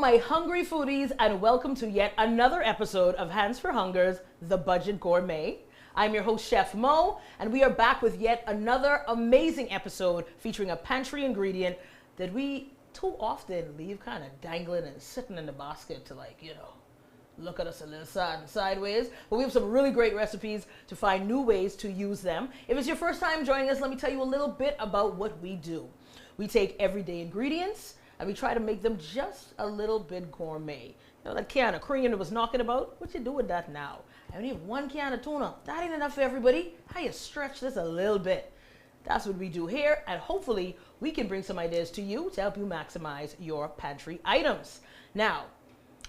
my hungry foodies, and welcome to yet another episode of Hands for Hunger's The Budget Gourmet. I'm your host, Chef Mo, and we are back with yet another amazing episode featuring a pantry ingredient that we too often leave kind of dangling and sitting in the basket to, like, you know, look at us a little sideways. But we have some really great recipes to find new ways to use them. If it's your first time joining us, let me tell you a little bit about what we do. We take everyday ingredients and we try to make them just a little bit gourmet. You know, that can of cream that was knocking about, what you do with that now? I only have one can of tuna. That ain't enough for everybody. How you stretch this a little bit? That's what we do here, and hopefully we can bring some ideas to you to help you maximize your pantry items. Now,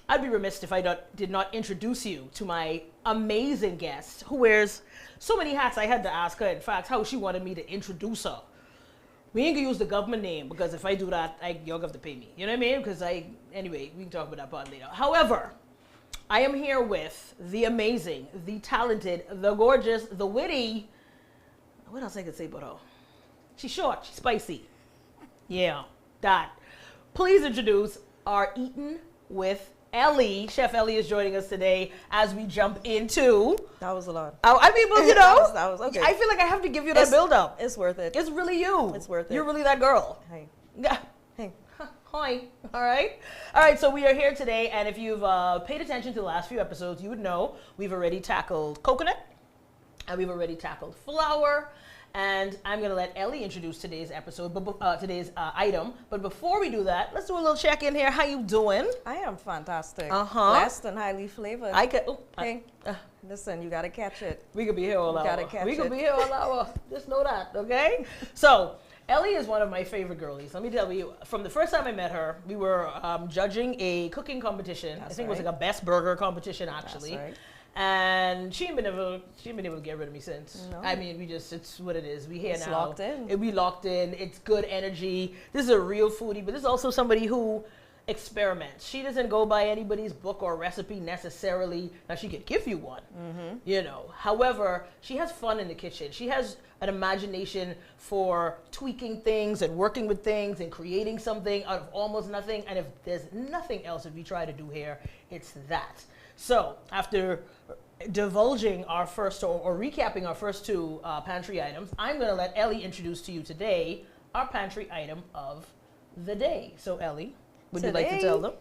I'd be remiss if I did not introduce you to my amazing guest who wears so many hats. I had to ask her, in fact, how she wanted me to introduce her. We ain't gonna use the government name because if I do that, you're gonna have to pay me. You know what I mean? Because anyway, we can talk about that part later. However, I am here with the amazing, the talented, the gorgeous, the witty. What else I could say about her? She's short, she's spicy. Yeah, that. Please introduce our Eatin' with Elly. Chef Elly is joining us today as we jump into. That was a lot. Oh, I mean, well, you know, that was okay. I feel like I have to give you that build up. It's worth it. It's really you. It's worth it. You're really that girl. Hey. Yeah. Hey. Hi. All right. So we are here today, and if you've paid attention to the last few episodes, you would know we've already tackled coconut, and we've already tackled flour. And I'm going to let Elly introduce today's episode, today's item. But before we do that, let's do a little check-in here. How you doing? I am fantastic. Blessed and highly flavored. Hey, listen, you got to catch it. We could be here all hour. Gotta catch we could it. be here all hour. Just know that, okay? So, Elly is one of my favorite girlies. Let me tell you, from the first time I met her, we were judging a cooking competition. That's I think right. it was like a best burger competition, actually. That's right. And she ain't been able to get rid of me since. No. I mean, it's what it is. We here It's now. locked in. We locked in. It's good energy. This is a real foodie, but this is also somebody who experiments. She doesn't go by anybody's book or recipe necessarily. Now, she could give you one, you know. However, she has fun in the kitchen. She has an imagination for tweaking things and working with things and creating something out of almost nothing. And if there's nothing else that we try to do here, it's that. So, after divulging our first, or recapping our first two pantry items, I'm going to let Elly introduce to you today our pantry item of the day. So, Elly, would you like to tell them?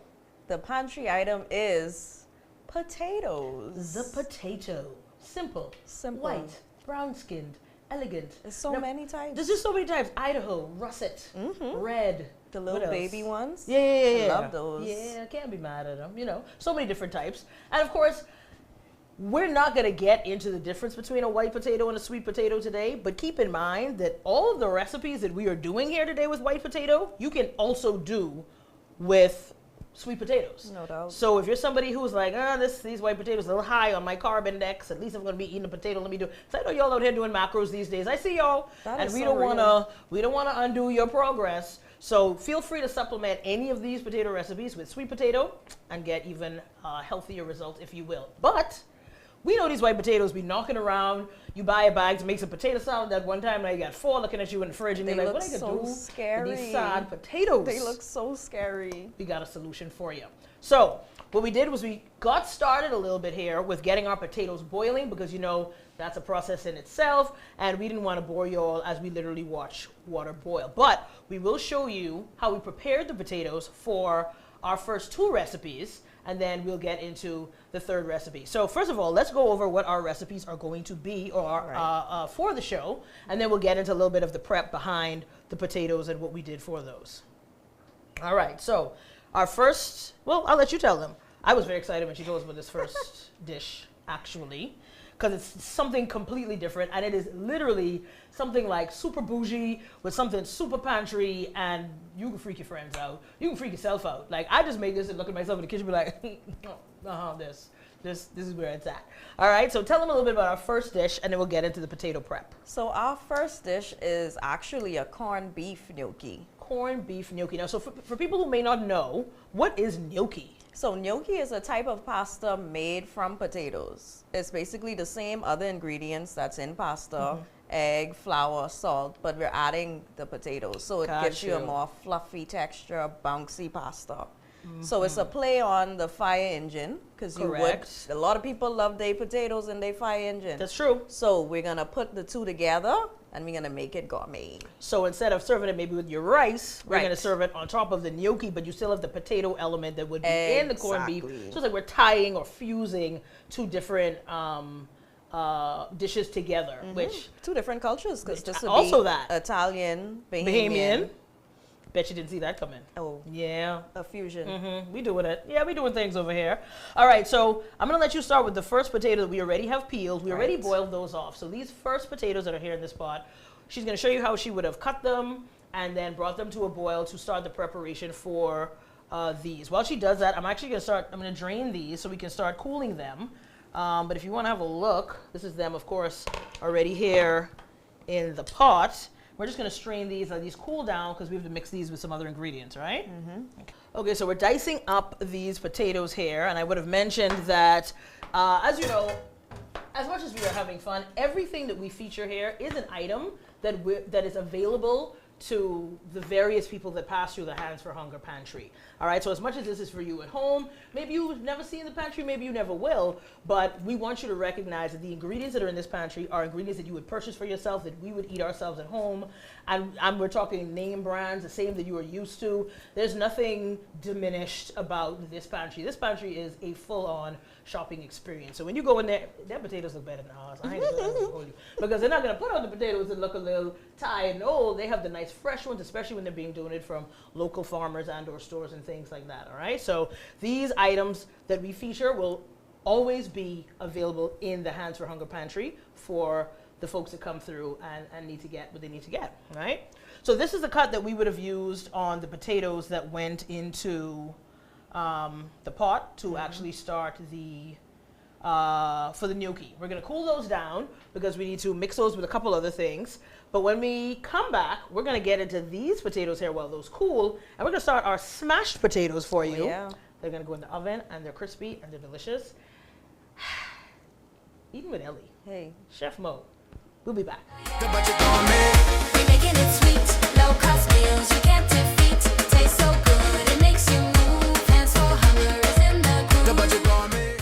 The pantry item is potatoes. The potato. Simple. White, brown-skinned, elegant. There's so many types. There's just so many types. Idaho, russet, red. The little baby ones. Yeah. I love those. Yeah, can't be mad at them. You know, so many different types. And of course, we're not going to get into the difference between a white potato and a sweet potato today, but keep in mind that all of the recipes that we are doing here today with white potato, you can also do with sweet potatoes. No doubt. So if you're somebody who's like, these white potatoes are a little high on my carb index, at least I'm going to be eating a potato, let me do. So I know y'all out here doing macros these days. I see y'all, and we don't want to undo your progress. So feel free to supplement any of these potato recipes with sweet potato and get even healthier results, if you will. But we know these white potatoes be knocking around. You buy a bag to make some potato salad that one time, now you got 4 looking at you in the fridge, and they're like, what I could do with these sad potatoes? They look so scary. We got a solution for you. So what we did was we got started a little bit here with getting our potatoes boiling, because you know that's a process in itself, and we didn't want to bore you all as we literally watch water boil. But we will show you how we prepared the potatoes for our first 2 recipes, and then we'll get into the third recipe. So first of all, let's go over what our recipes are going to be for the show, and then we'll get into a little bit of the prep behind the potatoes and what we did for those. All right, so our first, well, I'll let you tell them. I was very excited when she told us about this first dish, actually, because it's something completely different, and it is literally something like super bougie with something super pantry, and you can freak your friends out. You can freak yourself out. Like, I just make this and look at myself in the kitchen and be like, this is where it's at. All right, so tell them a little bit about our first dish, and then we'll get into the potato prep. So our first dish is actually a corned beef gnocchi. Corned beef gnocchi. Now, so for people who may not know, what is gnocchi? So gnocchi is a type of pasta made from potatoes. It's basically the same other ingredients that's in pasta, egg, flour, salt, but we're adding the potatoes. So it gives you a more fluffy texture, bouncy pasta. So it's a play on the fire engine, because a lot of people love their potatoes and their fire engine. That's true. So we're gonna put the two together and we're gonna make it gourmet. So instead of serving it maybe with your rice, we're Right. gonna serve it on top of the gnocchi, but you still have the potato element that would be in the corned beef. Exactly. So it's like we're tying or fusing two different dishes together, which Two different cultures, because this would also be that. Italian, Bahamian. Bet you didn't see that coming. Oh, Yeah. a fusion. We doing it. Yeah, we doing things over here. All right, so I'm gonna let you start with the first potato that we already have peeled. We already Right. boiled those off. So these first potatoes that are here in this pot, she's gonna show you how she would have cut them and then brought them to a boil to start the preparation for these. While she does that, I'm gonna drain these so we can start cooling them. But if you wanna have a look, this is them, of course, already here in the pot. We're just gonna strain these, let these cool down, because we have to mix these with some other ingredients, right? Okay, so we're dicing up these potatoes here, and I would have mentioned that, as you know, as much as we are having fun, everything that we feature here is an item that is available to the various people that pass through the Hands for Hunger pantry. All right, so as much as this is for you at home, maybe you've never seen the pantry, maybe you never will, but we want you to recognize that the ingredients that are in this pantry are ingredients that you would purchase for yourself, that we would eat ourselves at home, and we're talking name brands, the same that you are used to. There's nothing diminished about this pantry. This pantry is a full-on shopping experience. So when you go in there, their potatoes look better than ours. I ain't gonna hold you. Because they're not gonna put on the potatoes that look a little tired and old. They have the nice fresh ones, especially when they're being donated from local farmers and or stores and things like that, all right? So these items that we feature will always be available in the Hands for Hunger pantry for the folks that come through and need to get what they need to get, right? So this is the cut that we would have used on the potatoes that went into the pot to actually start the for the gnocchi. We're gonna cool those down because we need to mix those with a couple other things. But when we come back, we're gonna get into these potatoes here while those cool, and we're gonna start our smashed potatoes for you. Yeah. They're gonna go in the oven, and they're crispy and they're delicious. Eating with Elly. Hey. Chef Mo. We'll be back. The Budget Gourmet. We're making it sweet, low cost meals you can't defeat. Tastes so good, it makes you move. Hands for Hunger is in the groove. The Budget Gourmet.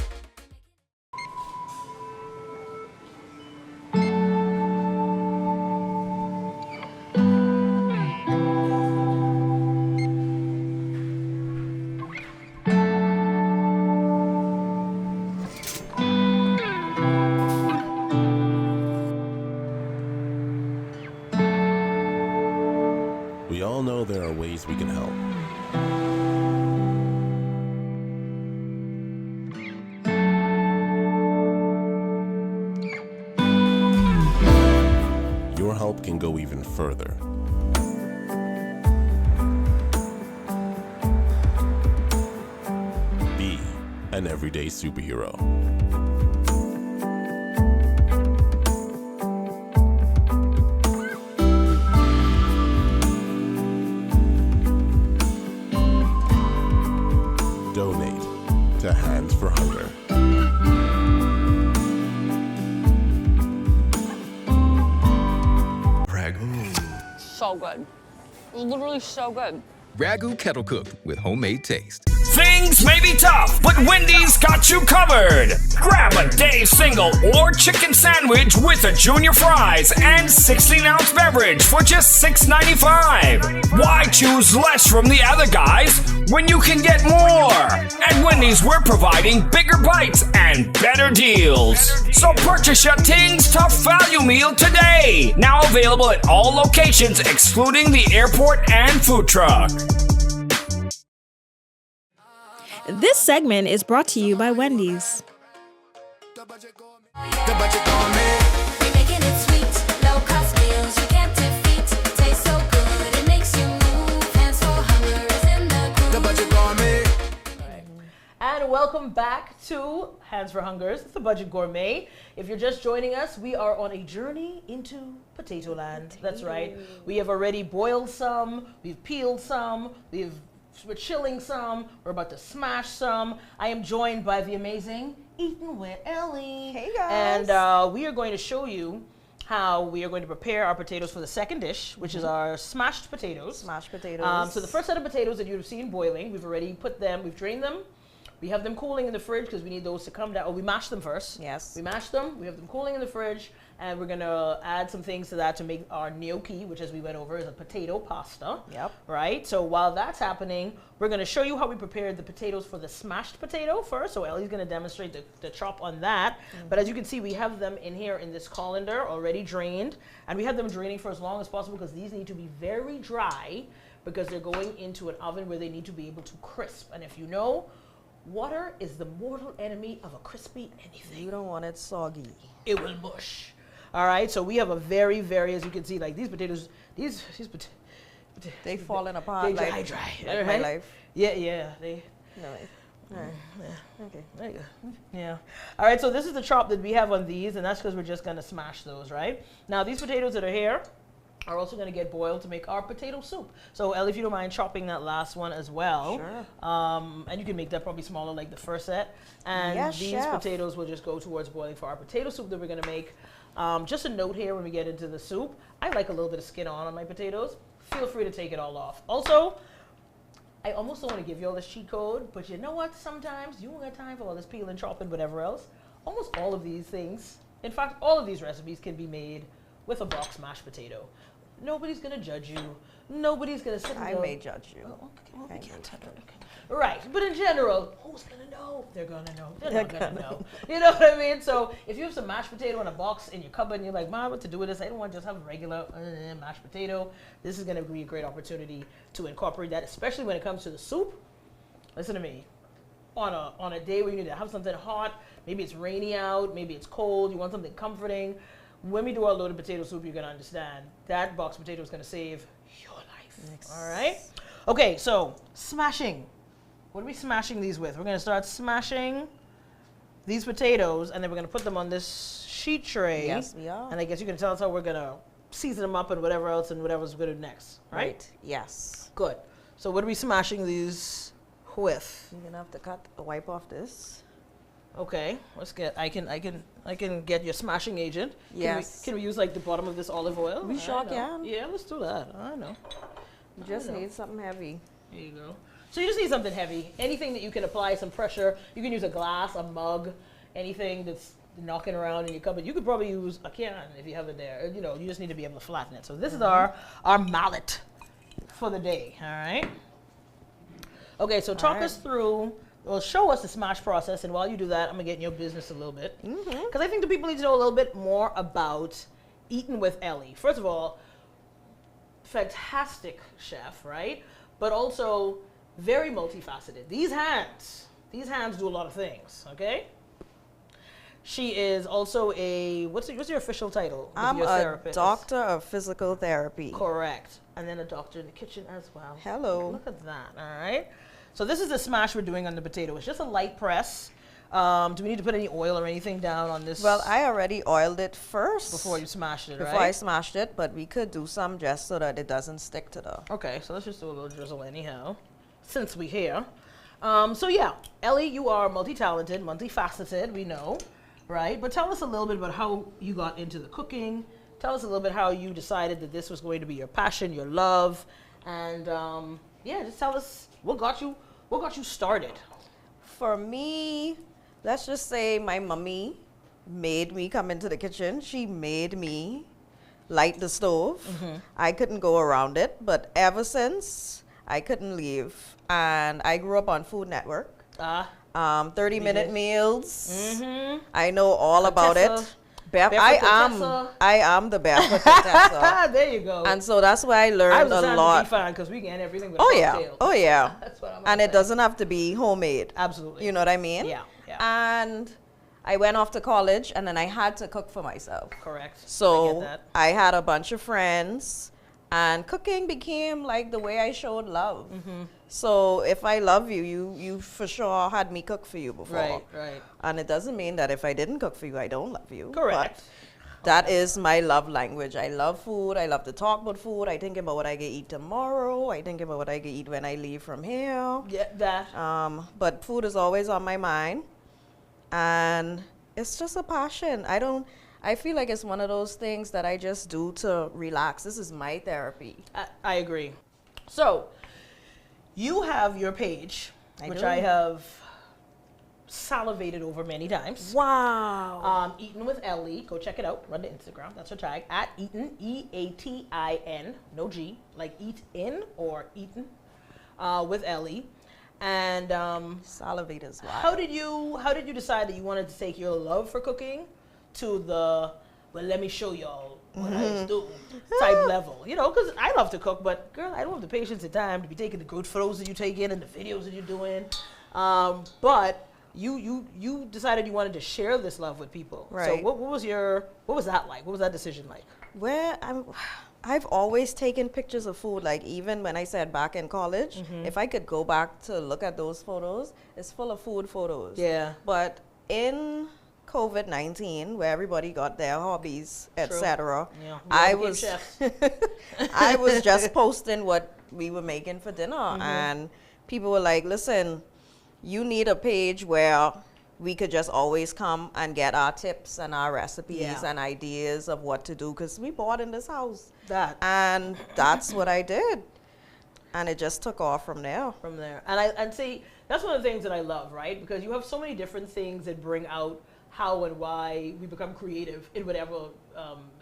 We all know there are ways we can help. Your help can go even further. Be an everyday superhero. Donate to Hands for Hunger. So good. Literally so good. Ragu kettle cooked with homemade taste. Things may be tough, but Wendy's got you covered. Grab a day single or chicken sandwich with a junior fries and 16-ounce beverage for just $6.95. Why choose less from the other guys when you can get more? At Wendy's, we're providing bigger bites and better deals. So purchase your Tings Tough Value Meal today. Now available at all locations excluding the airport and food truck. This segment is brought to you by Wendy's. The Budget Gourmet. We're making it sweet, low cost meals you can't defeat. Tastes so good, it makes you move. Hands for Hunger is in the groove. The Budget Gourmet. And welcome back to Hands for Hungers, the Budget Gourmet. If you're just joining us, we are on a journey into potato land. That's right. We have already boiled some, we've peeled some, we're chilling some, we're about to smash some. I am joined by the amazing Eating with Elly. Hey, guys. And we are going to show you how we are going to prepare our potatoes for the second dish, which is our smashed potatoes. Smashed potatoes. So the first set of potatoes that you've seen boiling, we've already put them, we've drained them. We have them cooling in the fridge because we need those to come down. Oh, we mashed them first. Yes. We mashed them. We have them cooling in the fridge. And we're going to add some things to that to make our gnocchi, which, as we went over, is a potato pasta. Yep. Right? So while that's happening, we're going to show you how we prepared the potatoes for the smashed potato first. So Elly's going to demonstrate the chop on that. But as you can see, we have them in here in this colander already drained. And we have them draining for as long as possible because these need to be very dry because they're going into an oven where they need to be able to crisp. And if you know, water is the mortal enemy of a crispy anything. You don't want it soggy. It will mush. All right, so we have a very, as you can see, like these potatoes, They falling apart. they like dry. Like my right? life. Yeah, they. No. Alright. Okay. There you go. Yeah. All right, so this is the chop that we have on these, and that's because we're just gonna smash those, right? Now these potatoes that are here are also gonna get boiled to make our potato soup. So Elly, if you don't mind chopping that last one as well. Sure. And you can make that probably smaller like the first set. And Yes, these chef. potatoes will just go towards boiling for our potato soup that we're gonna make. Just a note here when we get into the soup, I like a little bit of skin on my potatoes. Feel free to take it all off. Also, I almost don't want to give you all this cheat code, but you know what? Sometimes you don't got time for all this peeling, chopping, whatever else. Almost all of these things, in fact, all of these recipes can be made with a box mashed potato. Nobody's going to judge you. Nobody's going to sit and I go, may judge you. "Oh, okay, well, we I can't may touch judge it." Okay. Right, but in general, who's going to know? They're going to know. They're not going to know. You know what I mean? So if you have some mashed potato in a box in your cupboard and you're like, Mom, what to do with this? I don't want to just have a regular mashed potato. This is going to be a great opportunity to incorporate that, especially when it comes to the soup. Listen to me. On a day where you need to have something hot, maybe it's rainy out, maybe it's cold, you want something comforting. When we do our loaded potato soup, you're going to understand that box potato is going to save your life. Next. All right? Okay, so smashing. What are we smashing these with? We're going to start smashing these potatoes, and then we're going to put them on this sheet tray. Yes, we are. And I guess you can tell us how we're going to season them up and whatever else and whatever's going to do next, right? Yes. Good. So what are we smashing these with? You're gonna have to wipe off this. Okay, let's get. I can get your smashing agent. Yes. Can we use like the bottom of this olive oil? We I sure know. can. Yeah, let's do that. I know. You just know. need something heavy. There you go. So you just need something heavy. Anything that you can apply some pressure. You can use a glass, a mug, anything that's knocking around in your cupboard. You could probably use a can if you have it there. You know, you just need to be able to flatten it. So this is our mallet for the day. All right. Okay, so talk us through. Well, show us the smash process, and while you do that, I'm gonna get in your business a little bit, because I think the people need to know a little bit more about eating with Elly. First of all, fantastic chef, right? But also very multifaceted. These hands do a lot of things. Okay. She is also a what's your official title? I'm your a therapist? doctor of physical therapy. Correct. And then a doctor in the kitchen as well. Hello. Look at that. All right. So this is the smash we're doing on the potato. It's just a light press. Do we need to put any oil or anything down on this? Well, I already oiled it first. Before you smashed it, Before I right? smashed it, but we could do some just so that it doesn't stick to the... Okay, so let's just do a little drizzle anyhow, since we're here. So yeah, Elly, you are multi-talented, multifaceted, we know, right? But tell us a little bit about how you got into the cooking. Tell us a little bit how you decided that this was going to be your passion, your love, and yeah, just tell us what got you started. For me, let's just say my mummy made me come into the kitchen. She made me light the stove. I couldn't go around it, but ever since, I couldn't leave. And I grew up on Food Network. 30-minute meals. I know all about it. I am the barefoot contessa. There you go. And so that's why I I learned was a lot. fine because we get everything with Oh a yeah, cocktail. oh yeah. That's what I'm And it saying. doesn't have to be homemade. Absolutely. You know what I mean? Yeah, yeah. And I went off to college, and then I had to cook for myself. Correct. I get So that. I had a bunch of friends, and cooking became like the way I showed love. So if I love you, you for sure had me cook for you before. Right. And it doesn't mean that if I didn't cook for you, I don't love you. Correct. But that is my love language. I love food. I love to talk about food. I think about what I can eat tomorrow. I think about what I can eat when I leave from here. Yeah, that. But food is always on my mind. And it's just a passion. I feel like it's one of those things that I just do to relax. This is my therapy. I agree. So, you have your page, which do. I have salivated over many times. Wow. Eatin' with Elly. Go check it out. Run to Instagram. That's her tag. At Eatin, E-A-T-I-N, no G, like eat in or Eatin, with Elly. And Salivate as well. how did you decide that you wanted to take your love for cooking to the, well, let me show y'all what I do type level? You know, because I love to cook, but girl, I don't have the patience and time to be taking the good photos that you take in and the videos that you're doing. But you decided you wanted to share this love with people. Right. So what was that like? What was that decision like? I've always taken pictures of food, like even when I said back in college, if I could go back to look at those photos, it's full of food photos. Yeah. But in COVID-19, where everybody got their hobbies, etc., Yeah. I became was chefs. I was just posting what we were making for dinner, and people were like, listen, you need a page where we could just always come and get our tips and our recipes and ideas of what to do, because we bought in this house. And that's what I did. And it just took off from there. And see, that's one of the things that I love, right? Because you have so many different things that bring out how and why we become creative in whatever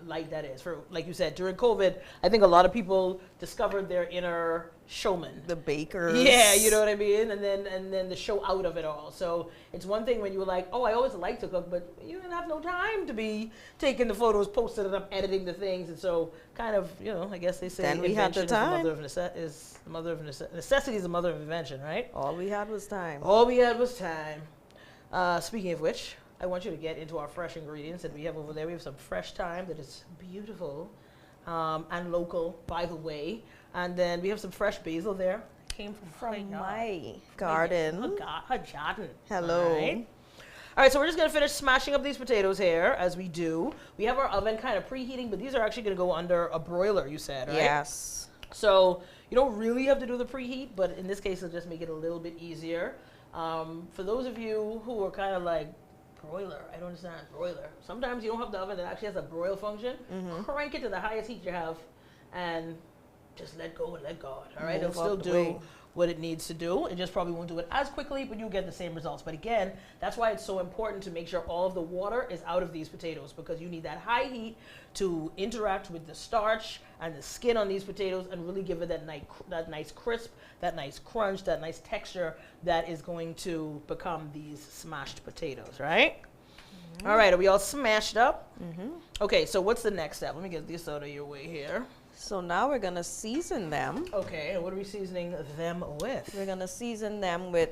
light that is. For, like you said, during COVID, I think a lot of people discovered their inner showman. The bakers. Yeah, you know what I mean? And then the show out of it all. So it's one thing when you were like, oh, I always like to cook, but you didn't have no time to be taking the photos, posting it up, editing the things. And so kind of, you know, I guess they say then we had the time. Necessity is the mother of invention, right? All we had was time. All we had was time. Speaking of which, I want you to get into our fresh ingredients that we have over there. We have some fresh thyme that is beautiful and local, by the way. And then we have some fresh basil there. Came from my garden. Her garden. Hello. All right, so we're just going to finish smashing up these potatoes here, as we do. We have our oven kind of preheating, but these are actually going to go under a broiler, you said, right? Yes. So you don't really have to do the preheat, but in this case, it'll just make it a little bit easier. For those of you who are kind of like, broiler, I don't understand, broiler. Sometimes you don't have the oven that actually has a broil function. Crank it to the highest heat you have and just let go and let God, all right? It'll still do what it needs to do. It just probably won't do it as quickly, but you'll get the same results. But again, that's why it's so important to make sure all of the water is out of these potatoes, because you need that high heat to interact with the starch and the skin on these potatoes and really give it that nice crisp, that nice crunch, that nice texture that is going to become these smashed potatoes, right? All right, are we all smashed up? Okay, so what's the next step? Let me get this out of your way here. So now we're going to season them. Okay, and what are we seasoning them with? We're going to season them with,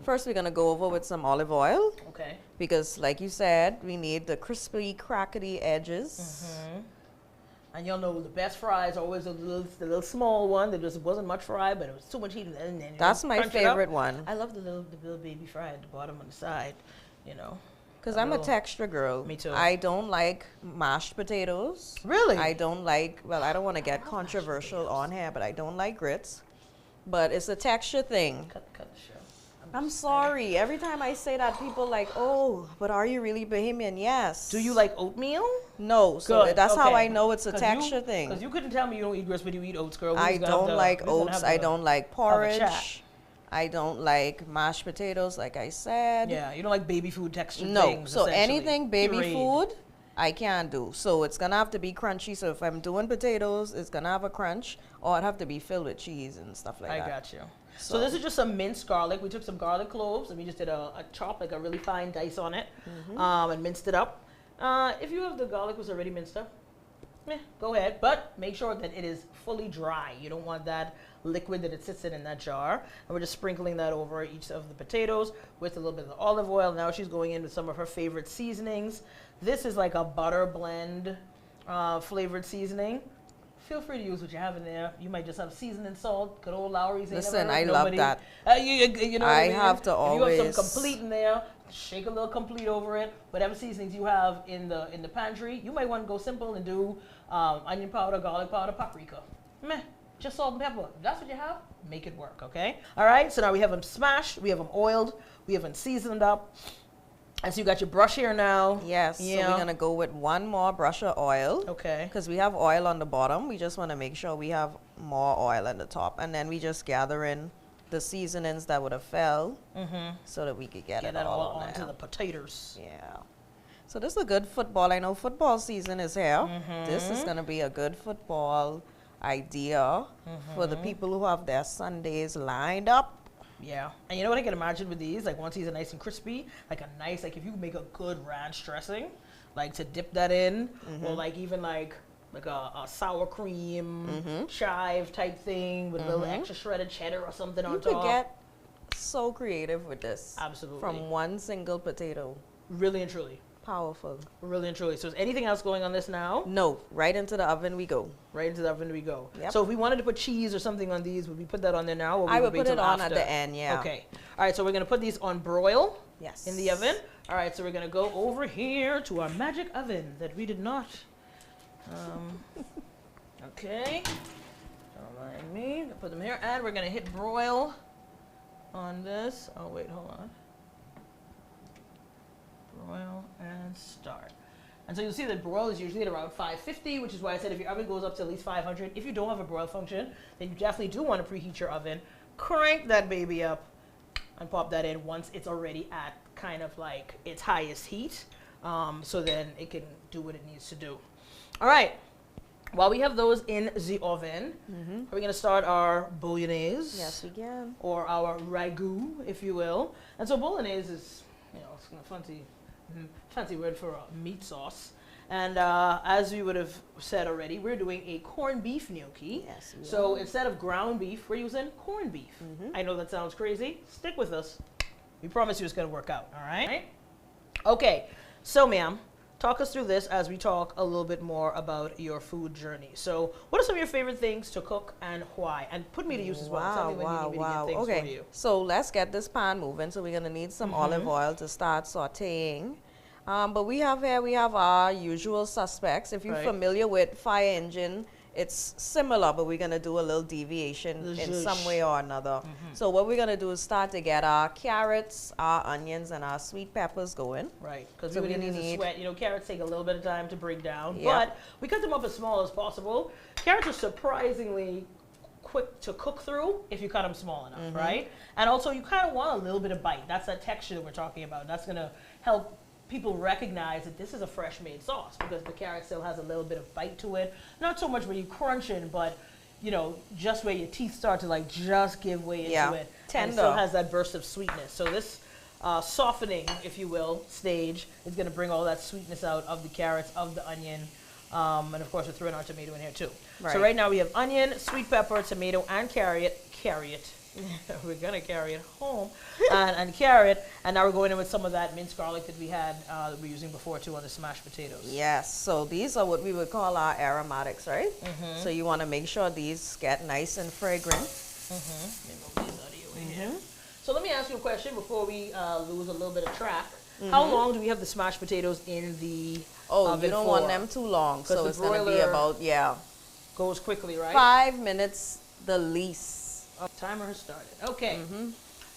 first we're going to go over with some olive oil. Okay. Because like you said, we need the crispy, crackety edges. And y'all know the best fries are always the little small one that just wasn't much fried, but it was too much heat. And then That's my favorite one. I love the little baby fry at the bottom on the side, you know. Because I'm a texture girl. Me too. I don't like mashed potatoes. Really? I don't like, well, I don't want to get controversial on here, but I don't like grits. But it's a texture thing. Cut the show. I'm sorry. Every time I say that, people like, oh, but are you really Bahamian? Yes. Do you like oatmeal? No. So Good, that's how okay. I know it's a texture thing. Because you couldn't tell me you don't eat grits, but you eat oats, girl. I don't like oats. I don't like porridge. I don't like mashed potatoes, like I said. Yeah, you don't like baby food texture No. things. So anything baby Pureed. food, I can't do. So it's going to have to be crunchy. So if I'm doing potatoes, it's going to have a crunch, or it'd have to be filled with cheese and stuff like that. I got you. So this is just some minced garlic. We took some garlic cloves and we just did a chop, like a really fine dice on it, and minced it up. If you have the garlic was already minced up, go ahead. But make sure that it is fully dry. You don't want that liquid that it sits in that jar. And we're just sprinkling that over each of the potatoes with a little bit of the olive oil. Now she's going in with some of her favorite seasonings. This is like a butter blend flavored seasoning. Feel free to use what you have in there. You might just have seasoning salt, good old Lowry's. Listen, I love that. You know what I mean? have to always. If you have some complete in there, shake a little complete over it. Whatever seasonings you have in the pantry, you might want to go simple and do onion powder, garlic powder, paprika. Just salt and pepper. If that's what you have, make it work, okay? All right, so now we have them smashed, we have them oiled, we have them seasoned up. And so you got your brush here now. Yes, so we're gonna go with one more brush of oil. Okay. Because we have oil on the bottom. We just wanna make sure we have more oil on the top. And then we just gather in the seasonings that would have fell so that we could get it that all all on onto there. the potatoes. Yeah. So this is a good football. I know football season is here. This is gonna be a good football idea for the people who have their Sundays lined up. Yeah. And you know what I can imagine with these? Like once these are nice and crispy, like a nice, like if you make a good ranch dressing, like to dip that in, or like even like a sour cream, chive type thing with a little extra shredded cheddar or something on You top. could get so creative with this. Absolutely. From one single potato. Really and truly. Powerful. Really and truly. So is anything else going on this now? No, right into the oven we go. Right into the oven we go. Yep. So if we wanted to put cheese or something on these, would we put that on there now? Or I we would wait put it till on after? at the end, yeah. Okay. All right, so we're going to put these on broil Yes. in the oven. All right, so we're going to go over here to our magic oven that we did not. Okay. Don't mind me. Put them here. And we're going to hit broil on this. Oh, wait, hold on. Broil and start. And so you'll see that broil is usually at around 550, which is why I said if your oven goes up to at least 500, if you don't have a broil function, then you definitely do want to preheat your oven. Crank that baby up and pop that in once it's already at kind of like its highest heat, so then it can do what it needs to do. All right. While we have those in the oven, are we going to start our bolognese? Yes, we can. Or our ragu, if you will. And so bolognese is, you know, it's a fancy word for a meat sauce. And as we would have said already, we're doing a corned beef gnocchi. Yes, we so instead of ground beef, we're using corned beef. I know that sounds crazy. Stick with us. We promise you it's going to work out, all right? Okay, so ma'am, talk us through this as we talk a little bit more about your food journey. So what are some of your favorite things to cook and why? And put me to use as well. Tell me when you need me to get things for you. So let's get this pan moving. So we're going to need some olive oil to start sauteing. But we have our usual suspects. If you're familiar with fire engine, it's similar, but we're going to do a little deviation in some way or another. So what we're going to do is start to get our carrots, our onions, and our sweet peppers going. Right, because So we we need to need- sweat. You know, carrots take a little bit of time to break down, Yeah. but we cut them up as small as possible. Carrots are surprisingly quick to cook through if you cut them small enough, right? And also, you kind of want a little bit of bite. That's that texture that we're talking about. That's going to help people recognize that this is a fresh made sauce because the carrot still has a little bit of bite to it. Not so much where you crunch it, but you know, just where your teeth start to like just give way into it. And it still Tender. has that burst of sweetness. So this softening, if you will, stage is going to bring all that sweetness out of the carrots, of the onion, and of course we're throwing our tomato in here too. So right now we have onion, sweet pepper, tomato, and carrot. We're gonna carry it home, and carrot, and now we're going in with some of that minced garlic that we had that we were using before too on the smashed potatoes. Yes, so these are what we would call our aromatics, right? So you want to make sure these get nice and fragrant. Let me move these out of your way here. So let me ask you a question before we lose a little bit of track. How long do we have the smashed potatoes in the oven You don't for? want them too long, 'Cause so the it's going to be broiler about, Goes quickly, right? 5 minutes the least. Oh, timer has started. Okay.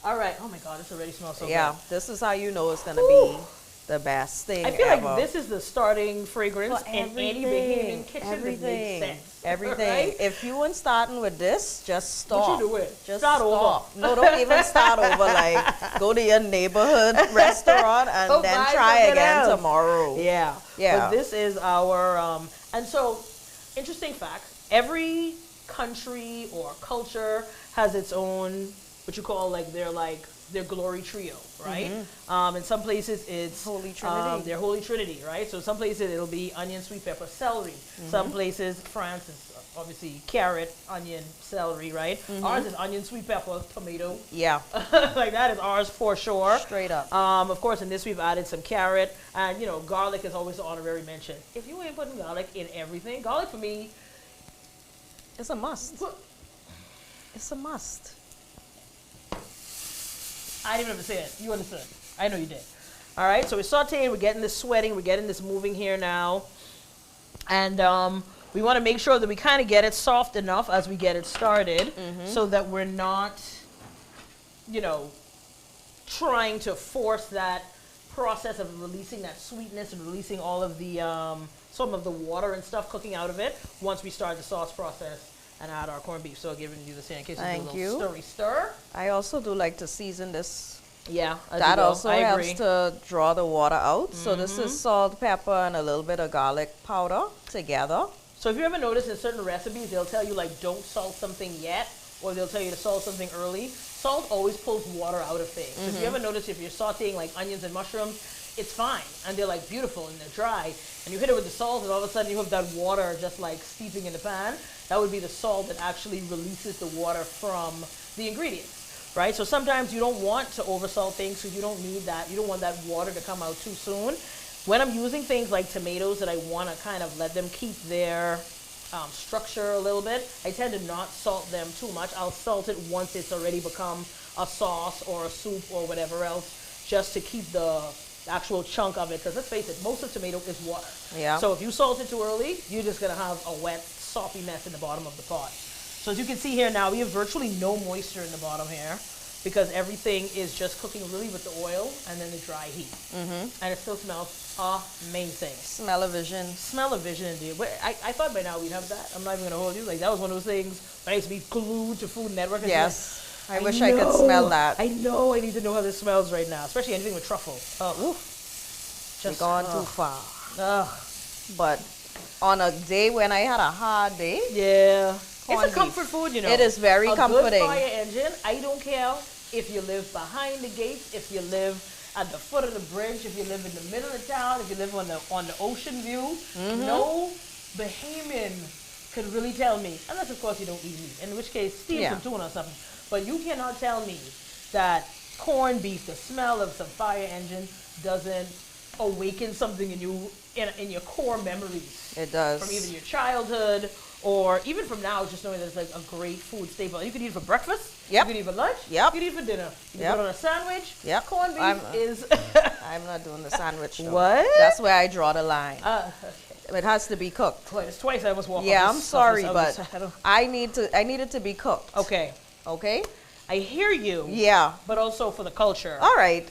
All right. Oh my God, this already smells so Yeah, good. this is how you know it's going to be the best thing I feel ever. like this is the starting fragrance For in any Bahamian kitchen that makes sense. Everything. Right? If you weren't starting with this, just stop. What you doing? Just Start over. stop. No, don't even start over. Like, go to your neighborhood restaurant and Go then buy try something again else. tomorrow. Yeah. Yeah. But this is our, and so, interesting fact, every country or culture has its own, what you call their glory trio, right? In some places it's Holy Trinity. their Holy Trinity, right? So some places it'll be onion, sweet pepper, celery. Some places, France is obviously carrot, onion, celery, right? Ours is onion, sweet pepper, tomato. Yeah, Like that is ours for sure. straight up. Of course, in this we've added some carrot, and you know, garlic is always the honorary mention. If you ain't putting garlic in everything, garlic for me, It's a must. It's a must. I didn't even say it. You understood. I know you did. All right, so we're sauteing, we're getting this sweating, we're getting this moving here now. And we want to make sure that we kind of get it soft enough as we get it started so that we're not, you know, trying to force that process of releasing that sweetness and releasing all of the some of the water and stuff cooking out of it once we start the sauce process and add our corned beef. So giving you the same in case Thank you do a little stir. I also do like to season this. Yeah, as That you go. also I helps agree. to draw the water out. So this is salt, pepper, and a little bit of garlic powder together. So if you ever notice in certain recipes, they'll tell you like don't salt something yet, or they'll tell you to salt something early. Salt always pulls water out of things. So if you ever notice if you're sauteing like onions and mushrooms, it's fine and they're like beautiful and they're dry, and you hit it with the salt and all of a sudden you have that water just like steeping in the pan. That would be the salt that actually releases the water from the ingredients. Right, so sometimes you don't want to oversalt things, so you don't need that. You don't want that water to come out too soon. When I'm using things like tomatoes that I want to kind of let them keep their structure a little bit, I tend to not salt them too much. I'll salt it once it's already become a sauce or a soup or whatever else, just to keep the actual chunk of it. Because let's face it, most of tomato is water. Yeah. So if you salt it too early, you're just gonna have a wet, soppy mess in the bottom of the pot. So as you can see here now, we have virtually no moisture in the bottom here because everything is just cooking really with the oil and then the dry heat. And it still smells amazing. Smell-o-vision. Smell-o-vision indeed. I thought by now we'd have that. I'm not even going to hold you. Like, that was one of those things when I used to be glued to Food Network. And Yes. I wish I could smell that. I know. I need to know how this smells right now, especially anything with truffle. We've gone too far. Ugh. But on a day when I had a hard day, Yeah. Corned It's a beef. comfort food, you know. It is very a comforting. good fire engine. I don't care if you live behind the gates, if you live at the foot of the bridge, if you live in the middle of town, if you live on the ocean view. No Bahamian could really tell me, unless of course you don't eat meat, in which case steam Yeah. some tuna or something. But you cannot tell me that corned beef, the smell of some fire engine, doesn't awaken something in you in your core memories. it does. From either your childhood or even from now, just knowing that it's like a great food staple. You could eat it for breakfast. Yep. You could eat it for lunch. Yep. You could eat it for dinner. You Yep. can put it on a sandwich. Yep. Corned beef I'm- is. I'm not doing the sandwich though. What? That's where I draw the line. Okay. It has to be cooked. Twice I almost walked. Yeah, off I'm this- sorry, off but this- I don't- I need it to be cooked. okay, Okay? I hear you. Yeah. But also for the culture. All right.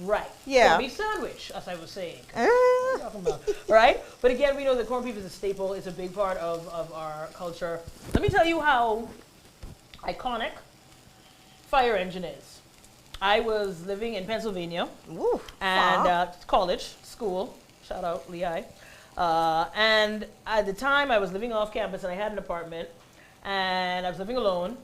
Right. Yeah. Corned beef sandwich, as I was saying. Eh, Talking about, right? But again, we know that corned beef is a staple. It's a big part of our culture. Let me tell you how iconic fire engine is. I was living in Pennsylvania Woo, and far. college, school, shout out Lehigh. And at the time I was living off campus and I had an apartment and I was living alone.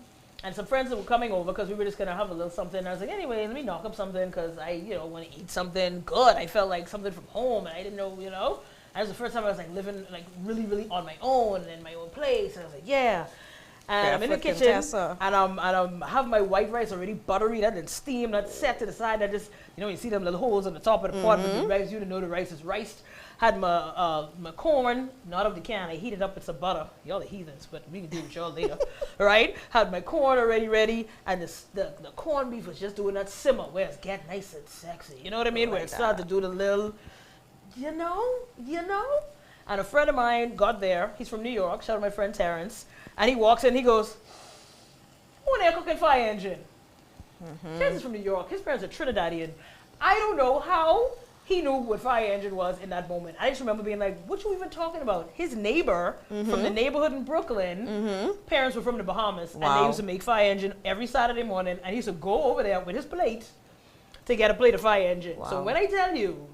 And some friends that were coming over because we were just going to have a little something. And I was like, anyway, let me knock up something because I, want to eat something good. I felt like something from home and I didn't know, That was the first time I was like living like really, really on my own and in my own place. And I was like, yeah. And I'm in the Barefoot kitchen Contessa. and I'm have my white rice already buttery, that didn't steam, not set to the side. I just, you see them little holes on the top of the pot with the rice. You didn't know the rice is riced. Had my corn, not of the can. I heated up with some butter. Y'all are heathens, but we can do it with y'all later, right? Had my corn already ready, and the corned beef was just doing that simmer where it's getting nice and sexy. You know what I mean? Where it started to do the little, you know. And a friend of mine got there. He's from New York. Shout out my friend Terrence. And he walks in. He goes, "Who in there cooking fire engine?" Terrence is from New York. His parents are Trinidadian. I don't know how he knew what fire engine was in that moment. I just remember being like, what you even talking about? His neighbor from the neighborhood in Brooklyn, parents were from the Bahamas, and they Wow. used to make fire engine every Saturday morning, and he used to go over there with his plate to get a plate of fire engine. So Wow. when I tell you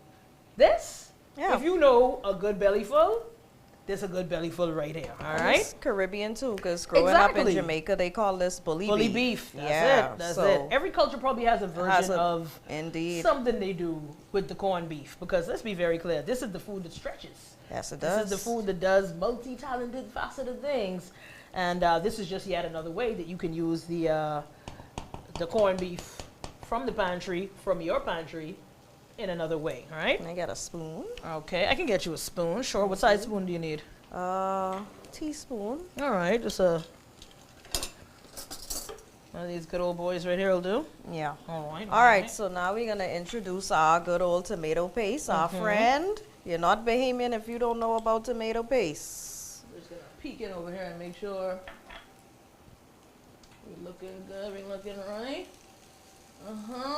this, Yeah. if you know a good belly full, there's a good belly full right here, all And right? it's Caribbean too, because growing up Exactly. in Jamaica, they call this bully Bully beef. beef, that's Yeah, it, that's so it. Every culture probably has a version of indeed. something they do with the corned beef, because let's be very clear, this is the food that stretches. Yes, it This does. is the food that does multi-talented, faceted things, and this is just yet another way that you can use the corned beef from the pantry, from your pantry, in another way. All right? I got a spoon. Okay, I can get you a spoon. Sure. What size spoon do you need? Teaspoon. All right, just one of these good old boys right here will do. Yeah. All right. All right, so now we're gonna introduce our good old tomato paste, our friend. You're not Bahamian if you don't know about tomato paste. We're just gonna peek in over here and make sure we're looking good. We're looking right.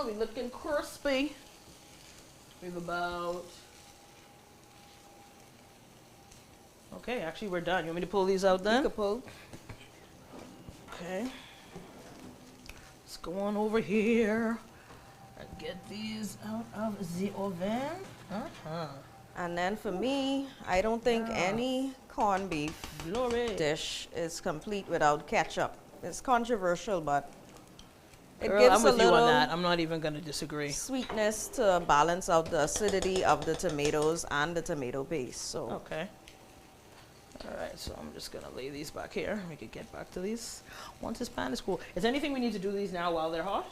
We looking crispy. We have about... Okay, actually we're done. You want me to pull these out then? You can pull. Okay. Let's go on over here and get these out of the oven. And then for me, I don't think any corned beef Glory. dish is complete without ketchup. It's controversial, but it Girl, gives I'm with a you on little that. I'm not even going to disagree. sweetness to balance out the acidity of the tomatoes and the tomato paste. So Okay. All right, so I'm just going to lay these back here. We could get back to these once this pan is cool. Is there anything we need to do these now while they're hot?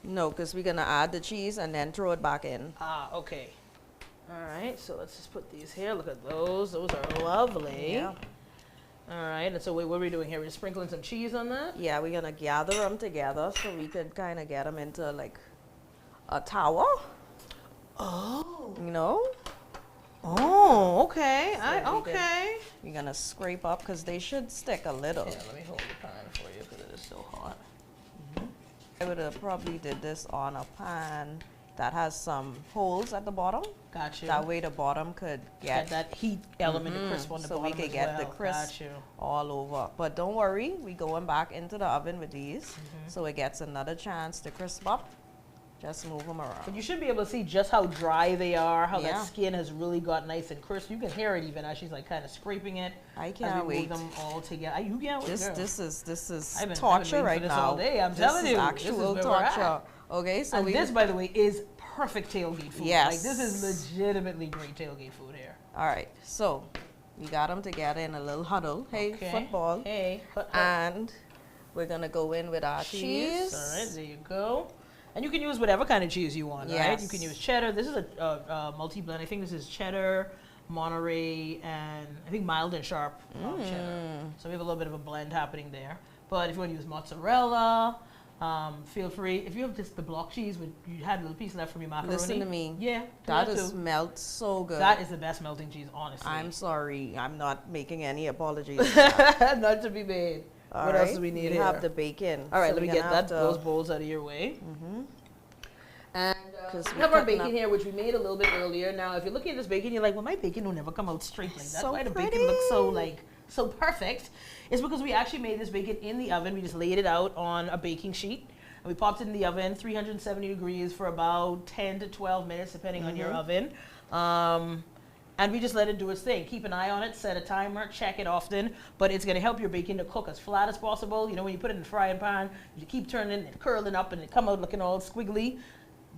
no, because we're gonna add the cheese and then throw it back in. Ah, okay. All right, so let's just put these here. Look at those. Those are lovely. Yeah. All right, and so what are we doing here? We're just sprinkling some cheese on that? Yeah, we're gonna gather them together so we could kind of get them into like a tower. Oh. You know, Oh, okay. So we Okay. we're gonna scrape up because they should stick a little. Yeah, let me hold the pan for you because it is so hot. I would have probably did this on a pan that has some holes at the bottom. Got you. That way the bottom could Get get that heat element, the crisp on the so bottom we could as get the well. crisp Got you. all over. But don't worry, we going back into the oven with these, so it gets another chance to crisp up. Just move them around. But you should be able to see just how dry they are, how Yeah. that skin has really got nice and crisp. You can hear it even as she's like kind of scraping it. I as can't we wait. move them all together. You can't wait, girl. This is I've been torture waiting for right this now. all day, I'm this telling is you. This is actual where we're at. torture. Okay, so And we this, by the way, is perfect tailgate food. Yes. Like, this is legitimately great tailgate food here. all right. So we got them together in a little huddle. Hey, Okay. football. Hey. And we're gonna go in with our cheese. All right, there you go. And you can use whatever kind of cheese you want, right? You can Yes. use cheddar. This is a multi-blend. I think this is cheddar, Monterey, and I think mild and sharp cheddar. So we have a little bit of a blend happening there. But if you want to use mozzarella, feel free. If you have just the block cheese, you had a little piece left from your macaroni. Listen to me. Yeah, do That that is too. melts so good. That is the best melting cheese, honestly. I'm sorry. I'm not making any apologies. for that. Not to be made. All What else right, do we need we here? have the bacon. All right, So let me we're get gonna have those bowls out of your way. And 'Cause we we're have our cutting bacon up- here, which we made a little bit earlier. Now, if you're looking at this bacon, you're like, well, my bacon will never come out straight like that. So Why the bacon pretty. looks so perfect? It's because we actually made this bacon in the oven. We just laid it out on a baking sheet. And we popped it in the oven, 370 degrees for about 10 to 12 minutes, depending on your oven. And we just let it do its thing. Keep an eye on it, set a timer, check it often, but it's gonna help your bacon to cook as flat as possible. You know, when you put it in the frying pan, you keep turning and curling up and it come out looking all squiggly.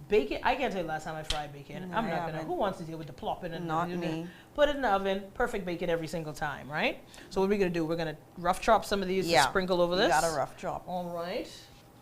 Bacon, I can't tell you the last time I fried bacon. No, I'm I not gonna, haven't. who wants to deal with the plopping and Not the- me. Put it in the oven, perfect bacon every single time, right? So what are we gonna do? We're gonna rough chop some of these to sprinkle over this. You got a rough chop. All right.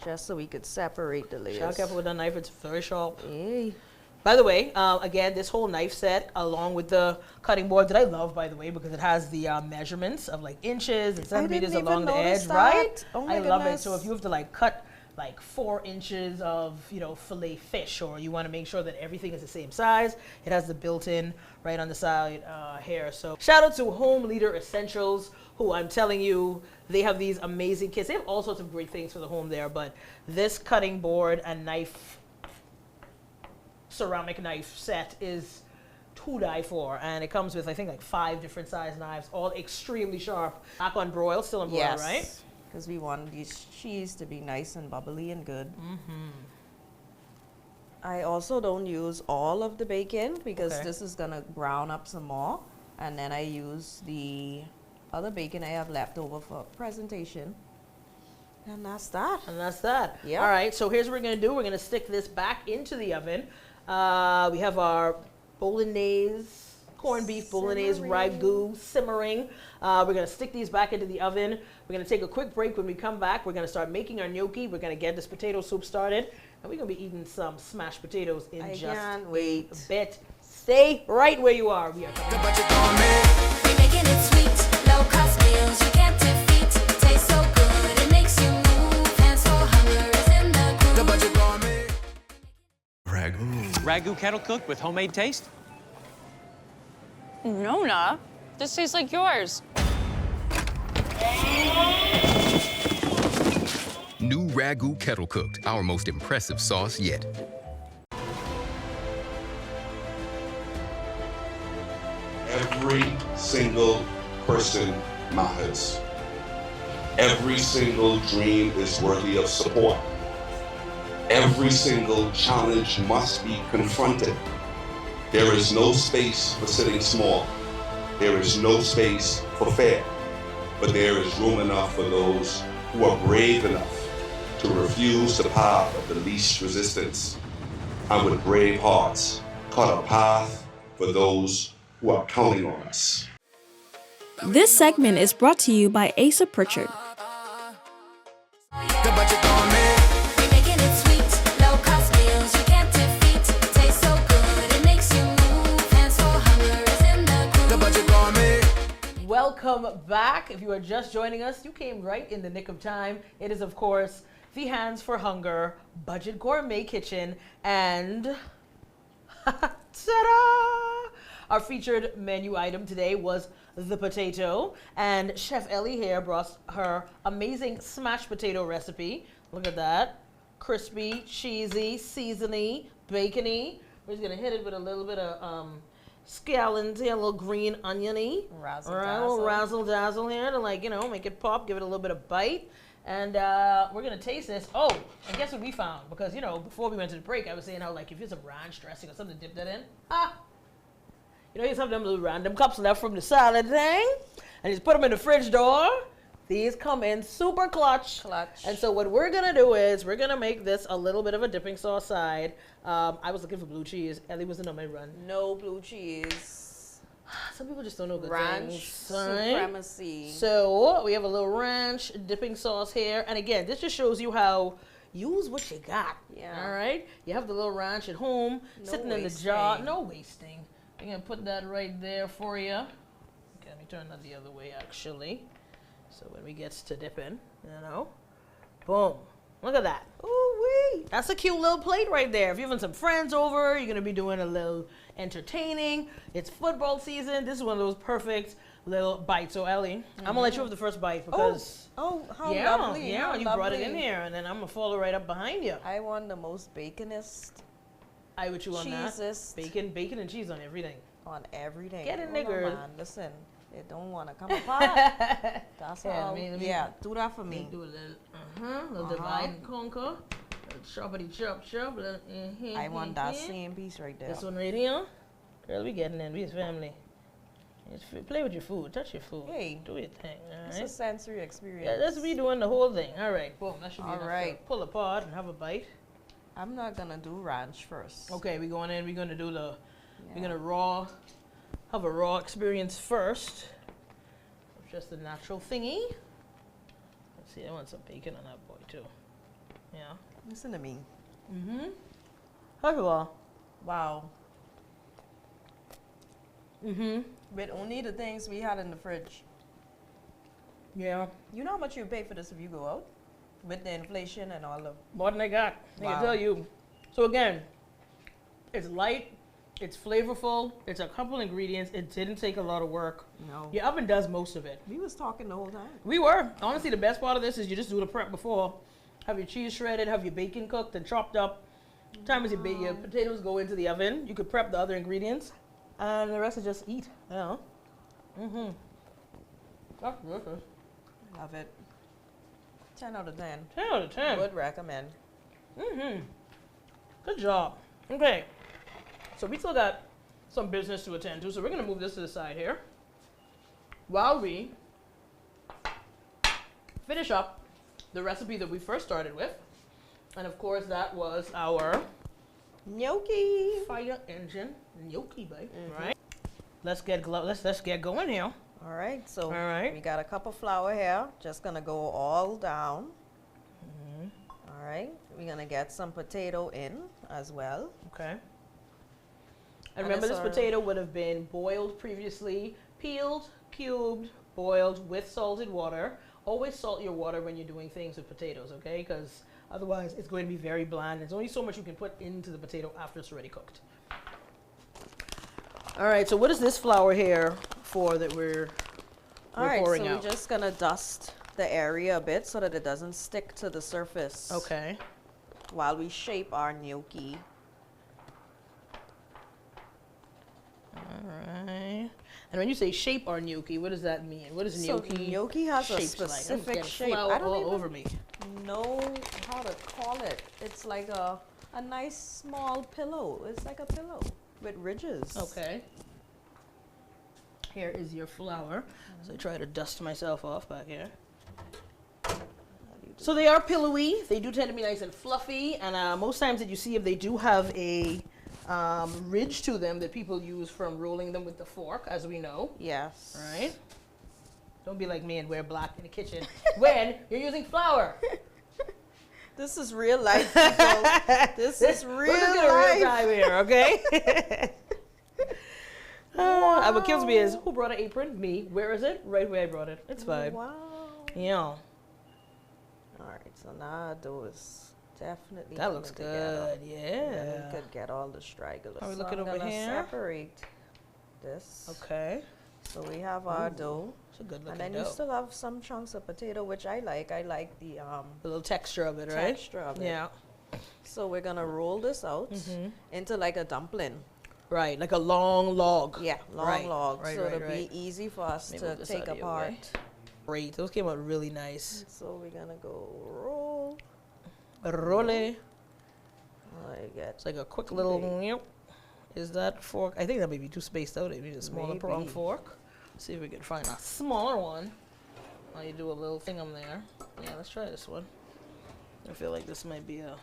Just so we could separate the layers. Sharp careful with that knife, it's very sharp. Hey. By the way, again, this whole knife set along with the cutting board that I love, by the way, because it has the measurements of like inches and centimeters didn't along even the edge, notice that. right? Oh my I love it. goodness. So if you have to like cut like 4 inches of, you know, fillet fish, or you want to make sure that everything is the same size, it has the built-in right on the side here. So shout out to Home Leader Essentials, who I'm telling you, they have these amazing kits. They have all sorts of great things for the home there, but this cutting board and knife, ceramic knife set is to die for, and it comes with I think like 5 different size knives, all extremely sharp. Back on broil, still on broil, Yes. right? Because we want these cheese to be nice and bubbly and good. I also don't use all of the bacon because Okay. this is gonna brown up some more, and then I use the other bacon I have left over for presentation. And that's that. And that's that. Yep. All right, so here's what we're gonna do. We're gonna stick this back into the oven. We have our Bolognese, corned beef Bolognese ragu simmering. We're gonna stick these back into the oven. We're gonna take a quick break. When we come back, we're gonna start making our gnocchi. We're gonna get this potato soup started, and we're gonna be eating some smashed potatoes in I just can't wait. a bit. Stay right where you are. We are coming. The Budget Gourmet. We making it sweet, low cost meals you can't defeat. Tastes so good, it makes you move. Hands for hunger is in the groove. The Budget Gourmet. Ragu kettle cooked with homemade taste? Nona, this tastes like yours. New Ragu Kettle Cooked, our most impressive sauce yet. Every single person matters. Every single dream is worthy of support. Every single challenge must be confronted. There is no space for sitting small. There is no space for fear. But there is room enough for those who are brave enough to refuse the path of the least resistance, and with brave hearts cut a path for those who are counting on us. This segment is brought to you by Asa Pritchard. The Budget Gourmet. We making it sweet, low cost meals you can't defeat. Tastes so good, it makes you move. Hands for hunger is in the groove. The Budget Gourmet. Welcome back. If you are just joining us, you came right in the nick of time. It is, of course, the Hands for Hunger Budget Gourmet Kitchen, and ta-da! Our featured menu item today was the potato, and Chef Elly here brought her amazing smashed potato recipe. Look at that. Crispy, cheesy, seasony, bacony. We're just gonna hit it with a little bit of scallions here, a little green oniony. Razzle All right, a little dazzle. razzle dazzle here to, like, you know, make it pop, give it a little bit of bite. And we're gonna taste this. Oh, and guess what we found? Because, you know, before we went to the break, I was saying how, like, if you have some ranch dressing or something to dip that in, you know, you have them little random cups left from the salad thing, and you just put them in the fridge door. These come in super clutch. And so what we're gonna do is we're gonna make this a little bit of a dipping sauce side. I was looking for blue cheese. Elly wasn't on my run. No blue cheese. Some people just don't know good Ranch things. Right? supremacy. So we have a little ranch dipping sauce here. And again, this just shows you how use what you got. Yeah. All right? You have the little ranch at home, No sitting in the jar. wasting. No wasting. I'm going to put that right there for you. Okay, let me turn that the other way, actually. So when we get to dipping, you know, boom. Look at that. Ooh-wee. That's a cute little plate right there. If you're having some friends over, you're going to be doing a little entertaining. It's football season. This is one of those perfect little bites. So, Elly, I'm going to let you have the first bite because... Oh, how yeah, lovely. yeah, how you brought it in lovely. here, and then I'm going to follow right up behind you. I want the most baconist I with you on that. cheesest Bacon and cheese on everything. on everything. Get in Hold there, on, girl. man. Listen, it don't want to come apart. That's Yeah, all. let me- Yeah, do that for me. Do a little divide and conquer. Choppity chop chop. I want that same piece right there. This one right here. Girl, we getting in. We his family. Just play with your food. Touch your food. Hey. Do your thing. All It's a right. sensory experience. Yeah, that's me doing the whole thing. All right. Boom. That should be All enough right. to pull apart and have a bite. I'm not gonna do ranch first. Okay, we going in. We're gonna do the. Yeah. We're gonna have a raw experience first. Just the natural thingy. Let's see. I want some bacon on that boy too. Yeah. Listen to me. First of all. Wow. With With only the things we had in the fridge. yeah. You know how much you pay for this if you go out? With the inflation and all of. More than I got. I Wow. can tell you. So again, it's light, it's flavorful, it's a couple ingredients. It didn't take a lot of work. No. Your oven does most of it. We was talking the whole time. We were. Honestly, the best part of this is you just do the prep before. Have your cheese shredded, have your bacon cooked and chopped up. Time as your potatoes go into the oven, you could prep the other ingredients, and the rest is just eat. Yeah. That's delicious. Love it. 10 out of 10. 10 out of 10. Would recommend. Good job. Okay. So we still got some business to attend to, so we're going to move this to the side here while we finish up the recipe that we first started with. And of course, that was our Gnocchi. fire engine gnocchi, babe. Right? Let's get going here. All right, so All right. we got a cup of flour here. Just gonna go all down. All right, we're gonna get some potato in as well. Okay. And And remember, it's this our- potato would have been boiled previously, peeled, cubed, boiled with salted water. Always salt your water when you're doing things with potatoes, okay? Because otherwise it's going to be very bland. There's only so much you can put into the potato after it's already cooked. All right, so what is this flour here for that we're All right, so pouring we're out? just gonna dust the area a bit so that it doesn't stick to the surface. Okay. While we shape our gnocchi. Alright. And when you say shape our gnocchi, what does that mean? What is So gnocchi? gnocchi has a shaped like? I'm specific getting shape. flour I don't all even over me. know how to call it. It's like a nice small pillow. It's like a pillow with ridges. Okay. Here is your flour. So I try to dust myself off back here. So they are pillowy. They do tend to be nice and fluffy. And most times that you see if they do have a ridge to them that people use from rolling them with the fork, as we know. Yes. Right? Don't be like me and wear black in the kitchen when you're using flour. This is real life, people. This is real We're looking at life. real time here, okay? What kills me is, who brought an apron? Me. Where is it? Right where I brought it. It's fine. Wow. Yeah. All right, so now our dough is definitely That looks coming together. good. And then Yeah. we could get all the stragglers. Are we So looking I'm over gonna here? separate this. Okay. So we have our dough. It's a good And looking then dough. you still have some chunks of potato, which I like. I like the The little texture of it, right? texture of it. Yeah. So we're gonna roll this out into like a dumpling. Right, like a long log. Yeah, long Right, log. right, so right, it'll right. be easy for us Let me to move this take out of your way. apart. Great. Those came out really nice. So we're gonna go roll. Role. I get It's like a quick little. Yep. Is that fork? I think that may be too spaced out. Maybe a smaller prong Maybe. fork. See if we can find a smaller one. While you do a little thing on there. Yeah, let's try this one. I feel like this might be a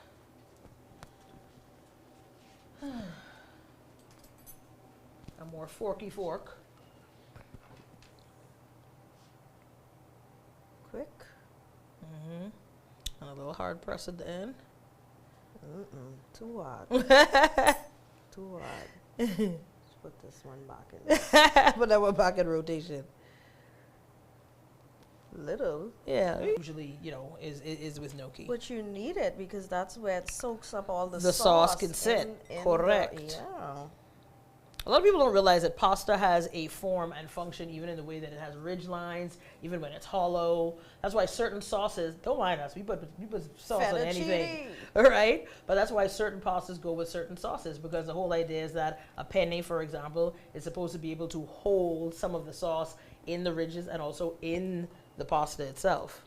more forky fork. quick. And a little hard press at the end. Too hard. Too hard. Let's put this one back in. But then we're back in rotation. Little. Yeah. Usually, is with gnocchi. But you need it because that's where it soaks up all the The sauce can sit. in Correct. yeah. A lot of people don't realize that pasta has a form and function even in the way that it has ridge lines, even when it's hollow. That's why certain sauces, don't mind us, we put sauce on anything, right? But that's why certain pastas go with certain sauces, because the whole idea is that a penne, for example, is supposed to be able to hold some of the sauce in the ridges and also in the pasta itself.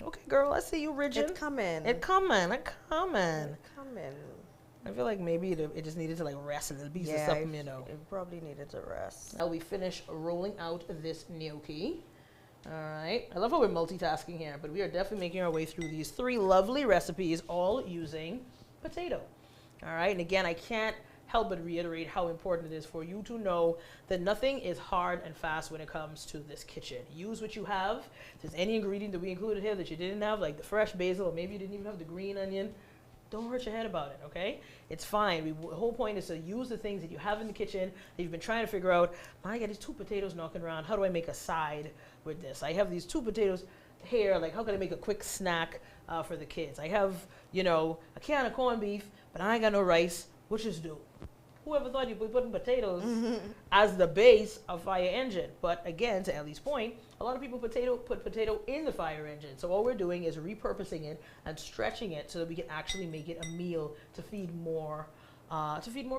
Okay, girl, I see you ridging. It coming. It coming. It coming. I feel like maybe it just needed to like rest a little piece of Yeah, something, it probably needed to rest. Now we finish rolling out this gnocchi. All right. I love how we're multitasking here, but we are definitely making our way through these 3 lovely recipes, all using potato. All right. And again, I can't help but reiterate how important it is for you to know that nothing is hard and fast when it comes to this kitchen. Use what you have. If there's any ingredient that we included here that you didn't have, like the fresh basil, or maybe you didn't even have the green onion, don't hurt your head about it, okay? It's fine. The whole point is to use the things that you have in the kitchen that you've been trying to figure out. I got these 2 potatoes knocking around. How do I make a side with this? I have these 2 potatoes here. Like, how can I make a quick snack for the kids? I have, a can of corned beef, but I ain't got no rice. What just do? Whoever thought you'd be putting potatoes as the base of fire engine? But again, to Elly's point, a lot of people put potato in the fire engine. So all we're doing is repurposing it and stretching it so that we can actually make it a meal to feed more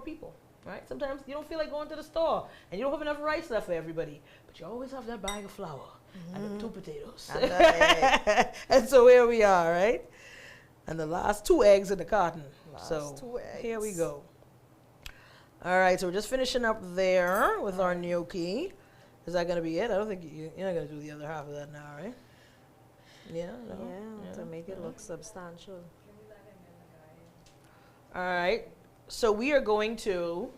people. Right? Sometimes you don't feel like going to the store and you don't have enough rice left for everybody, but you always have that bag of flour and the 2 potatoes. And so here we are, right? And the last 2 eggs in the carton. So 2 eggs. here we go. All right, so we're just finishing up there with our gnocchi. Is that going to be it? I don't think you're not going to do the other half of that now, right? Yeah? No? Yeah, to make it look substantial. All right, so we are going to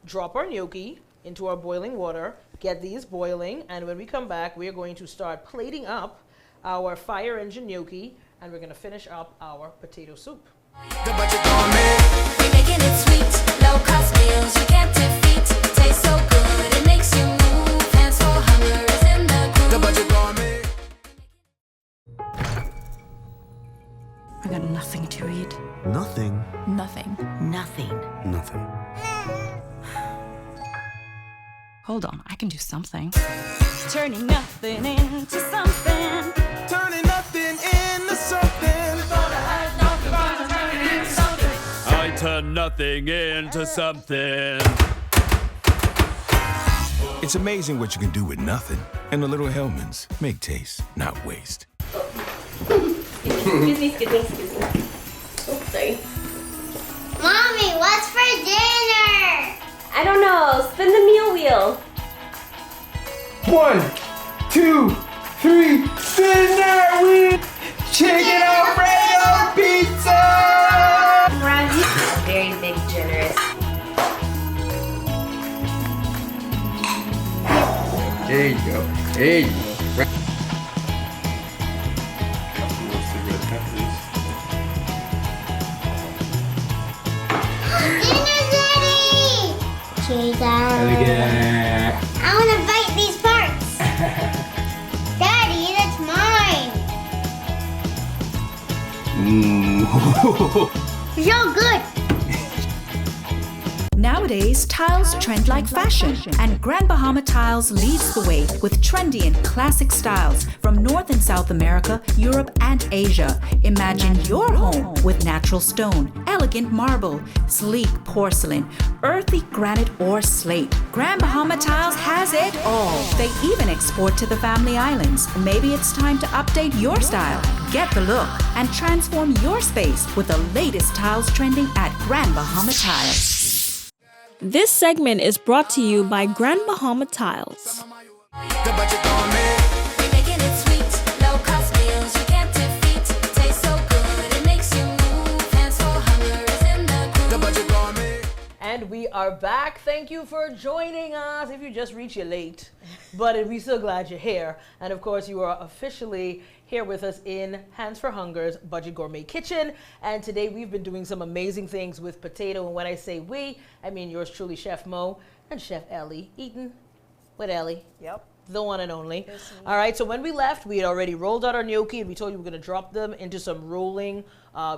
drop our gnocchi into our boiling water, get these boiling, and when we come back, we are going to start plating up our fire engine gnocchi, and we're going to finish up our potato soup. The Budget Gourmet. We're making it sweet, low cost meals you can't defeat. Tastes so good, it makes you move. Hands for hunger is in the groove. The Budget Gourmet. I got nothing to eat. Nothing. Nothing. Nothing. Nothing. Hold on, I can do something. Turning nothing into something. Turning nothing into something. I turn nothing nothing into something. It's amazing what you can do with nothing. And the little Hellmans make taste, not waste. Excuse me. Oops, sorry. Mommy, what's for dinner? I don't know. Spin the meal wheel. 1, 2, 3, dinner with chicken Alfredo pizza! Very big, generous. There you go. There you go. Dinner's ready! Cheese out. I want to bite these parts. Daddy, that's mine. So good. Nowadays, tiles trend like fashion, and Grand Bahama Tiles leads the way with trendy and classic styles from North and South America, Europe, and Asia. Imagine your home with natural stone, elegant marble, sleek porcelain, earthy granite, or slate. Grand Bahama Tiles has it all. They even export to the Family Islands. Maybe it's time to update your style, get the look, and transform your space with the latest tiles trending at Grand Bahama Tiles. This segment is brought to you by Grand Bahama Tiles. The Budget Gourmet. We making it sweet, low cost meals you can't defeat. Tastes so good, it makes you move. Hands for hunger is in the groove. The Budget Gourmet. And we are back. Thank you for joining us. If you just reached, you're late, but we're so glad you're here. And of course, you are officially here with us in Hands for Hunger's Budget Gourmet Kitchen. And today we've been doing some amazing things with potato. And when I say we, I mean yours truly, Chef Mo and Chef Elly, eating with Elly. Yep. The one and only. All right, so when we left, we had already rolled out our gnocchi, and we told you we're going to drop them into some rolling,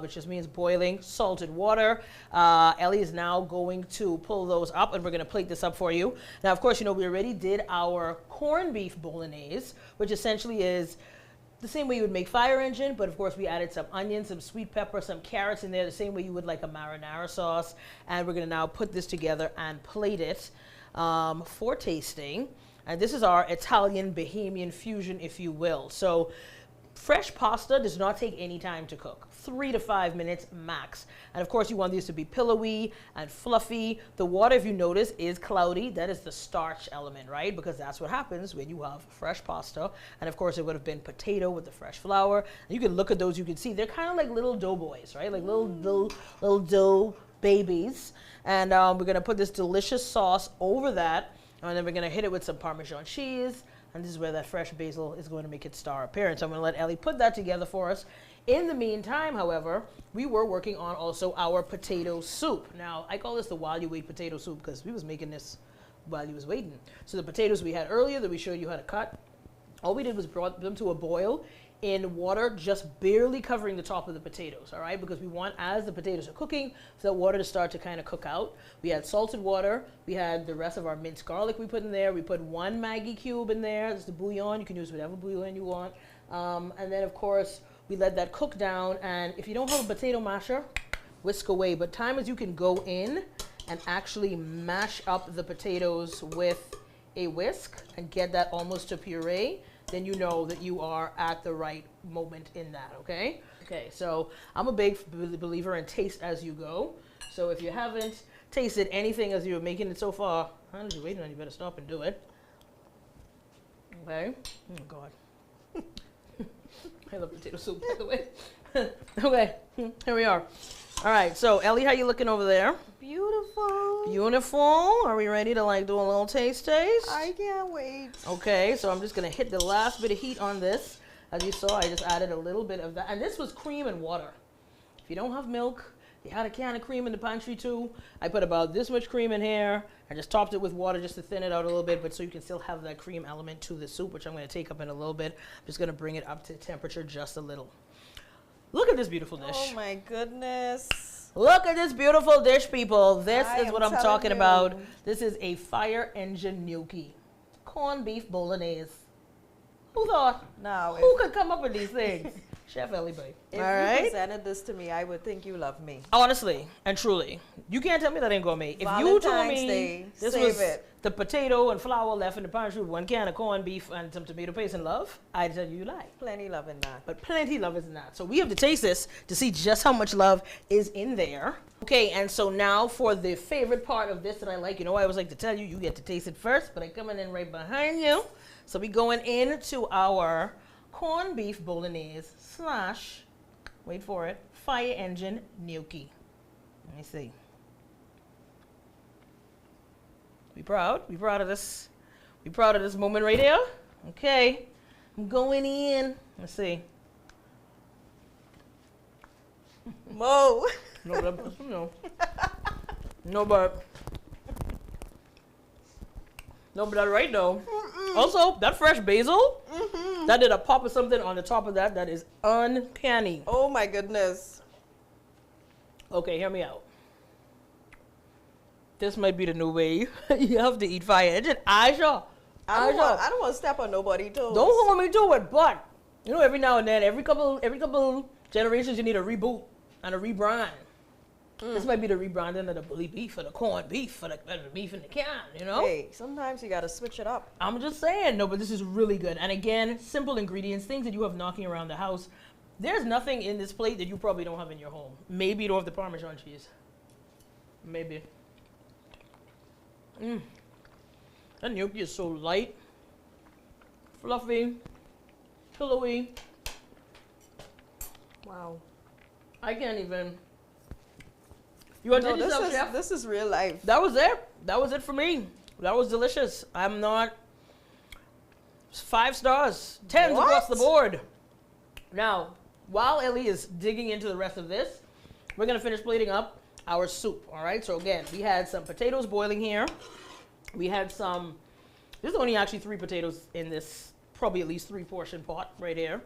which just means boiling, salted water. Elly is now going to pull those up, and we're going to plate this up for you. Now, of course, you know, we already did our corned beef bolognese, which essentially is the same way you would make fire engine, but of course we added some onions, some sweet pepper, some carrots in there, the same way you would like a marinara sauce. And we're going to now put this together and plate it for tasting. And this is our Italian Bahamian fusion, if you will. So fresh pasta does not take any time to cook, 3 to 5 minutes max. And of course you want these to be pillowy and fluffy. The water, if you notice, is cloudy. That is the starch element, right? Because that's what happens when you have fresh pasta. And of course it would have been potato with the fresh flour. And you can look at those, you can see they're kind of like little dough boys, right? Like little dough babies. And we're gonna put this delicious sauce over that. And then we're going to hit it with some Parmesan cheese. And this is where that fresh basil is going to make its star appearance. I'm going to let Elly put that together for us. In the meantime, however, we were working on also our potato soup. Now, I call this the while you wait potato soup because we was making this while you was waiting. So the potatoes we had earlier that we showed you how to cut, all we did was brought them to a boil in water, just barely covering the top of the potatoes, all right? Because we want, as the potatoes are cooking, for that water to start to kind of cook out. We had salted water. We had the rest of our minced garlic we put in there. We put 1 Maggi cube in there. This is the bouillon. You can use whatever bouillon you want. And then, of course, we let that cook down. And if you don't have a potato masher, whisk away. But time is you can go in and actually mash up the potatoes with a whisk and get that almost to puree. Then you know that you are at the right moment in that, okay? Okay, so I'm a big believer in taste as you go. So if you haven't tasted anything as you're making it so far, honey, you're waiting on, you better stop and do it. Okay, oh God. I love potato soup, by the way. Okay, here we are. All right, so Elly, how you looking over there? Beautiful. Beautiful. Are we ready to like do a little taste? I can't wait. Okay, so I'm just gonna hit the last bit of heat on this. As you saw, I just added a little bit of that. And this was cream and water. If you don't have milk, you had a can of cream in the pantry too. I put about this much cream in here. I just topped it with water just to thin it out a little bit, but so you can still have that cream element to the soup, which I'm gonna take up in a little bit. I'm just gonna bring it up to temperature just a little. Look at this beautiful dish. Oh my goodness. Look at this beautiful dish, people. This I is am what I'm telling talking you. about. This is a fire engine gnocchi. Corned beef bolognese. Who thought? Now, Who could come up with these things? Chef Elly, babe. If All you right? presented this to me, I would think you love me. Honestly and truly, you can't tell me that ain't gourmet. If you told Valentine's me Day, this save was it. the potato and flour left in the pantry with 1 can of corned beef and some tomato paste and love, I'd tell you lie. Plenty love in that. But plenty love is not. So we have to taste this to see just how much love is in there. Okay, and so now for the favorite part of this that I like. You know, I always like to tell you, you get to taste it first, but I'm coming in right behind you. So we going into our corned beef bolognese / wait for it, fire engine gnocchi. Let me see. We proud? We proud of this? We proud of this moment right here? Okay. I'm going in. Let's see. Mo. No, but no. No, but. No, but that's right though. Also, that fresh basil, that did a pop of something on the top of that. That is uncanny. Oh my goodness. Okay, hear me out. This might be the new way. You have to eat fire engine. I don't want to step on nobody's toes. Don't hold me to it, but you know, every now and then, every couple generations, you need a reboot and a rebrand. This might be the rebranding of the bully beef or the corned beef or the beef in the can, you know? Hey, sometimes you gotta switch it up. I'm just saying, no, but this is really good. And again, simple ingredients, things that you have knocking around the house. There's nothing in this plate that you probably don't have in your home. Maybe you don't have the Parmesan cheese. Maybe. That gnocchi is so light, fluffy, pillowy. Wow. I can't even. You want to No, yourself, Chef? this is real life. That was it. That was it for me. That was delicious. I'm not 5 stars, 10s across the board. Now, while Elly is digging into the rest of this, we're gonna finish plating up our soup. All right. So again, we had some potatoes boiling here. We had some. There's only actually 3 potatoes in this, probably at least 3 portion pot right here.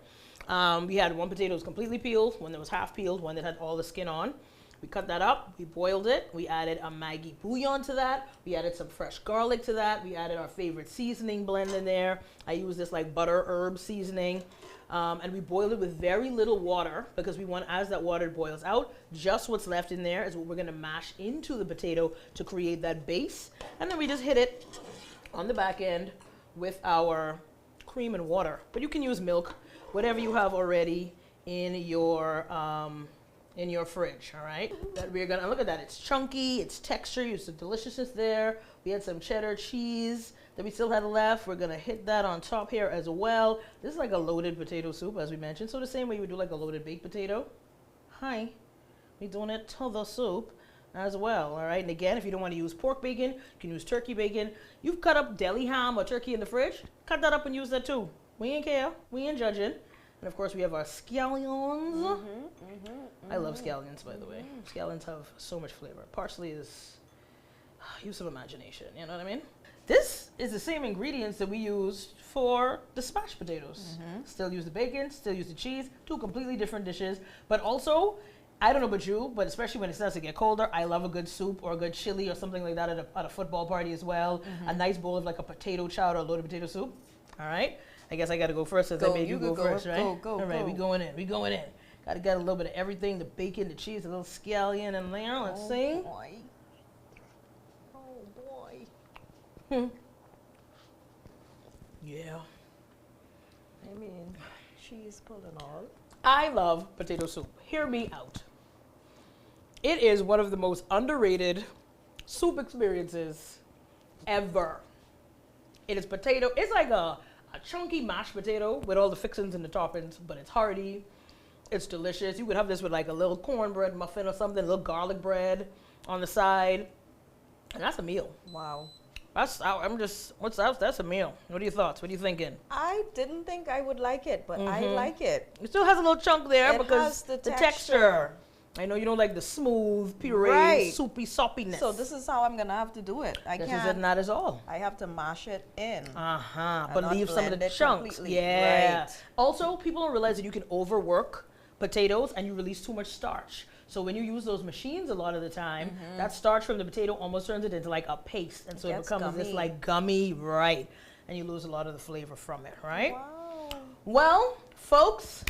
We had 1 potato was completely peeled, one that was half peeled, one that had all the skin on. We cut that up, we boiled it, we added a Maggi bouillon to that, we added some fresh garlic to that, we added our favorite seasoning blend in there. I use this like butter herb seasoning. And we boiled it with very little water because we want, as that water boils out, just what's left in there is what we're gonna mash into the potato to create that base. And then we just hit it on the back end with our cream and water. But you can use milk, whatever you have already in your fridge, all right? That we're gonna, look at that, it's chunky, it's texture, you some deliciousness there. We had some cheddar cheese that we still had left. We're gonna hit that on top here as well. This is like a loaded potato soup, as we mentioned. So the same way you would do like a loaded baked potato. Hi, we're doing it to the soup as well, all right? And again, if you don't wanna use pork bacon, you can use turkey bacon. You've cut up deli ham or turkey in the fridge, cut that up and use that too. We ain't care, we ain't judging. And of course, we have our scallions. I love scallions, by the way. Scallions have so much flavor. Parsley is use of imagination, you know what I mean? This is the same ingredients that we used for the smashed potatoes. Still use the bacon, still use the cheese, 2 completely different dishes. But also, I don't know about you, but especially when it starts to get colder, I love a good soup or a good chili or something like that at a football party as well. A nice bowl of like a potato chowder or loaded potato soup, all right? I guess I got to go first since I made you go first, right? Go, all right, we going in. Got to get a little bit of everything, the bacon, the cheese, a little scallion in there. Let's see. Boy. Oh, boy. Yeah. I mean, cheese pull and all. I love potato soup. Hear me out. It is one of the most underrated soup experiences ever. It is potato. It's like a chunky mashed potato with all the fixings and the toppings, but it's hearty. It's delicious. You could have this with like a little cornbread muffin or something, a little garlic bread on the side. And that's a meal. Wow. That's a meal. What are your thoughts? What are you thinking? I didn't think I would like it, but I like it. It still has a little chunk there It because has the texture. I know you don't like the smooth, puree, soupy soppiness. So this is how I'm gonna have to do it. This is not at all. I have to mash it in. But not leave some of blend the it chunks. completely. Yeah. Right. Also, people don't realize that you can overwork potatoes and you release too much starch. So when you use those machines a lot of the time, that starch from the potato almost turns it into like a paste. And so it gets becomes this gummy. like gummy, right? And you lose a lot of the flavor from it, right? Wow. Well, folks,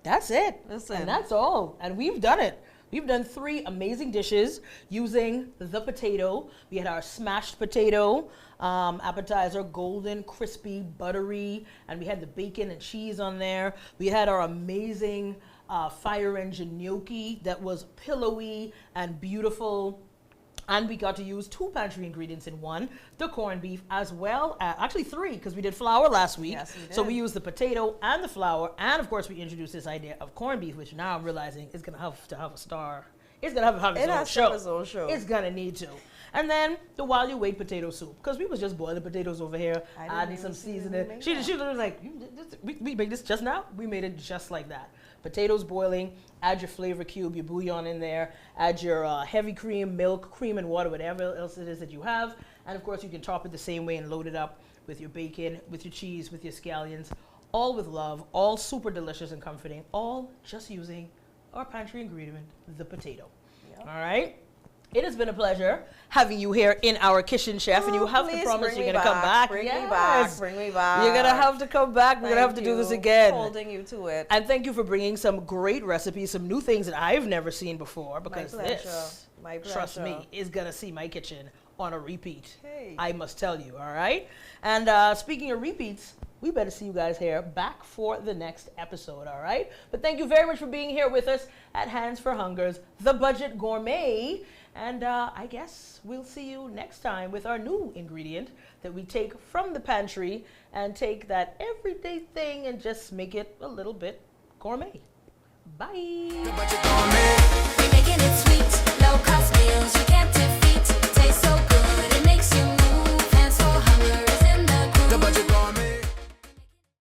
That's it. Listen. And that's all. And we've done it. We've done 3 amazing dishes using the potato. We had our smashed potato appetizer, golden, crispy, buttery, and we had the bacon and cheese on there. We had our amazing fire engine gnocchi that was pillowy and beautiful. And we got to use 2 pantry ingredients in one, the corned beef, as well as, actually 3, because we did flour last week. Yes, we did. So we used the potato and the flour, and of course we introduced this idea of corned beef, which now I'm realizing is going to have a star. It's going to have its It own has to show. have its own show. It's going to need to. And then the while you wait potato soup, because we was just boiling potatoes over here, I didn't adding even some see seasoning. them She make was like, we made this just now? We made it just like that. Potatoes boiling, add your flavor cube, your bouillon in there, add your heavy cream, milk, cream and water, whatever else it is that you have. And of course you can top it the same way and load it up with your bacon, with your cheese, with your scallions, all with love, all super delicious and comforting, all just using our pantry ingredient, the potato. All right? It has been a pleasure having you here in our kitchen, Chef, and you have to promise you're going to come back. Bring me back. Bring me back. You're going to have to come back. We're going to have to do this again. Holding you to it. And thank you for bringing some great recipes, some new things that I've never seen before, because this, My pleasure. trust me, is going to see my kitchen on a repeat. Hey. I must tell you, all right? And speaking of repeats, we better see you guys here back for the next episode, all right? But thank you very much for being here with us at Hands for Hungers, the Budget Gourmet. And I guess we'll see you next time with our new ingredient that we take from the pantry and take that everyday thing and just make it a little bit gourmet. Bye. We're making it sweet, low cost meals.